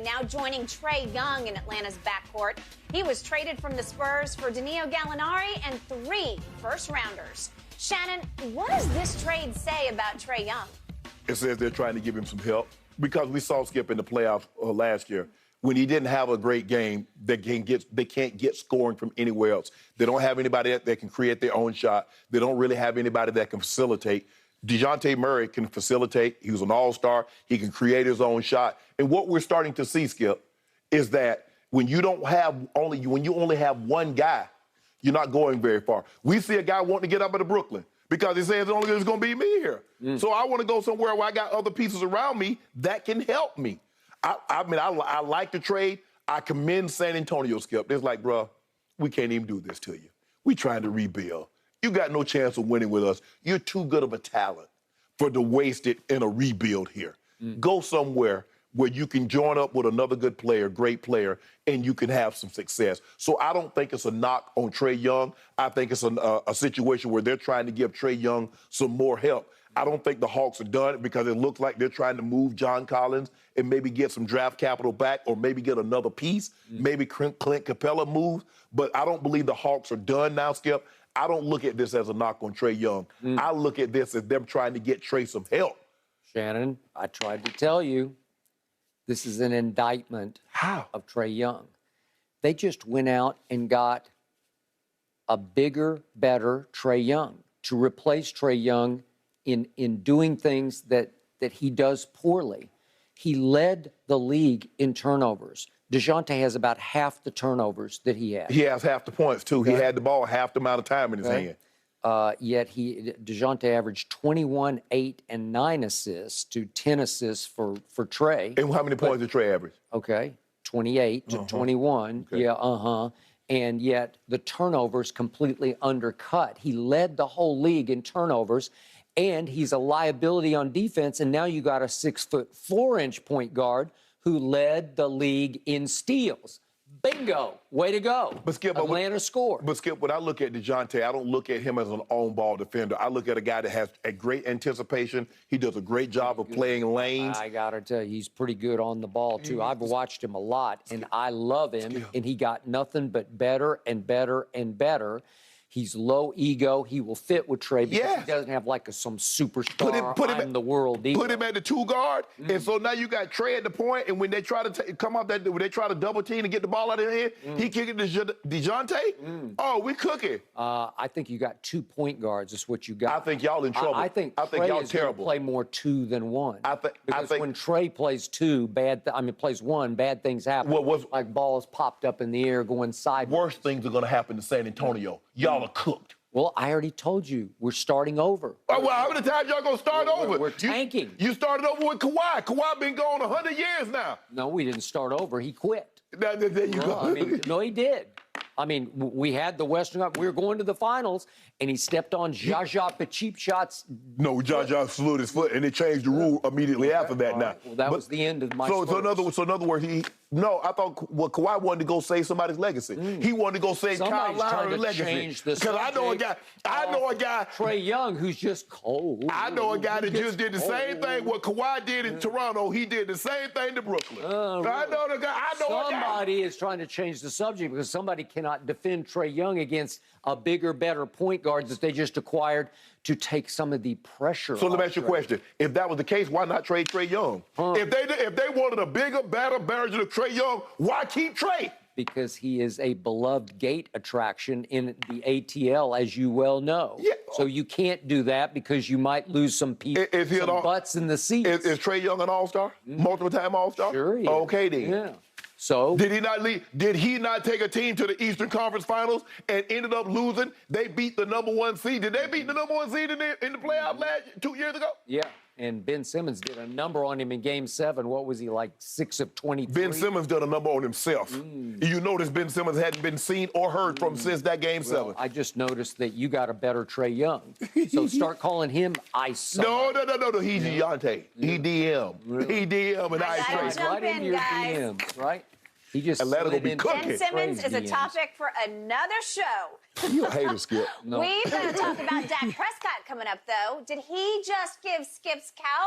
now joining Trae Young in Atlanta's backcourt. He was traded from the Spurs for Danilo Gallinari and 3 first-rounders. Shannon, what does this trade say about Trae Young? It says they're trying to give him some help because we saw Skip in the playoffs last year. When he didn't have a great game, they can't get scoring from anywhere else. They don't have anybody that can create their own shot. They don't really have anybody that can facilitate. Dejounte Murray can facilitate. He was an all-star. He can create his own shot. And what we're starting to see, Skip, is that when you only have one guy, you're not going very far. We see a guy wanting to get up into Brooklyn because he says it's going to be me here. So I want to go somewhere where I got other pieces around me that can help me. I like the trade. I commend San Antonio, Skip. It's like, bro, we can't even do this to you. We trying to rebuild. You got no chance of winning with us. You're too good of a talent for to waste it in a rebuild here. Go somewhere where you can join up with another good player, great player, and you can have some success. So I don't think it's a knock on Trae Young. I think it's a situation where they're trying to give Trae Young some more help. I don't think the Hawks are done because it looks like they're trying to move John Collins and maybe get some draft capital back or maybe get another piece. Maybe Clint Capella moves. But I don't believe the Hawks are done now, Skip. I don't look at this as a knock on Trae Young. I look at this as them trying to get Trae some help. Shannon, I tried to tell you, this is an indictment of Trae Young. They just went out and got a bigger, better Trae Young to replace Trae Young in doing things that he does poorly. He led the league in turnovers. Dejounte has about half the turnovers that he has. He has half the points, too. He had the ball half the amount of time in his hand. Yet Dejounte averaged 21, 8, and 9 assists to 10 assists for Trae. And how many points did Trae average? Okay, 28 to 21. Okay. Yeah, And yet the turnovers completely undercut. He led the whole league in turnovers, and he's a liability on defense. And now you got a 6'4" point guard who led the league in steals. Bingo. Way to go. But Skip, Atlanta scored. But Skip, when I look at Dejounte, I don't look at him as an on-ball defender. I look at a guy that has a great anticipation. He does a great job of playing lanes. I got to tell you, he's pretty good on the ball, too. I've watched him a lot, and I love him, and he got nothing but better and better and better. He's low ego. He will fit with Trae because he doesn't have like some superstar I'm the world ego. Put him at the 2 guard, and so now you got Trae at the point, and when they try to come up when they try to double team and get the ball out of his hand, he kicking to Dejounte. Oh, we cooking. I think you got 2 point guards is what you got. I think y'all in trouble. I think y'all terrible. Play more 2 than 1. I think when Trae plays 2, plays 1, bad things happen. Like balls popped up in the air going sideways. Worse things are going to happen to San Antonio. Y'all are cooked. Well, I already told you, we're starting over. Well, how many times y'all going to start over? We're tanking. You started over with Kawhi. Kawhi been gone 100 years now. No, we didn't start over. He quit. There you go. No, he did. We had the Western Cup. We were going to the finals, and he stepped on Jaja for cheap shots. No, Jaja slewed his foot, and they changed the rule immediately after that. Now, well, that was the end of my. So in other words, I thought Kawhi wanted to go save somebody's legacy. He wanted to go save Kyle Lowry's legacy. Because I know a guy. Trae Young, who's just cold. I know a guy that just did the same thing what Kawhi did in Toronto. He did the same thing to Brooklyn. I know the guy. Somebody is trying to change the subject because somebody cannot defend Trae Young against a bigger, better point guard that they just acquired to take some of the pressure. So let me ask you a question. If that was the case, why not trade Trae Young? If they wanted a bigger, better version of Trae Young, why keep Trae? Because he is a beloved gate attraction in the ATL, as you well know. Yeah. So you can't do that because you might lose some people, some butts in the seats. Is Trae Young an all-star? Multiple-time all-star? Sure he is. Okay, then. Yeah. So did he not leave? Did he not take a team to the Eastern Conference Finals and ended up losing? They beat the #1 seed. Did they beat the #1 seed in the playoff 2 years ago? Yeah. And Ben Simmons did a number on him in Game 7. What was he, like 6 of 23? Ben Simmons did a number on himself. You notice Ben Simmons hadn't been seen or heard from since that Game 7. I just noticed that you got a better Trae Young. So start calling him Ice. No. He's Dejounte. He DM. He DM and Ice Trae. Right into your DMs, right? He just Atlanta gonna be cooking. Ben Simmons is a topic for another show. You a hater, Skip. No. We're going to talk about Dak Prescott coming up, though. Did he just give Skip's cow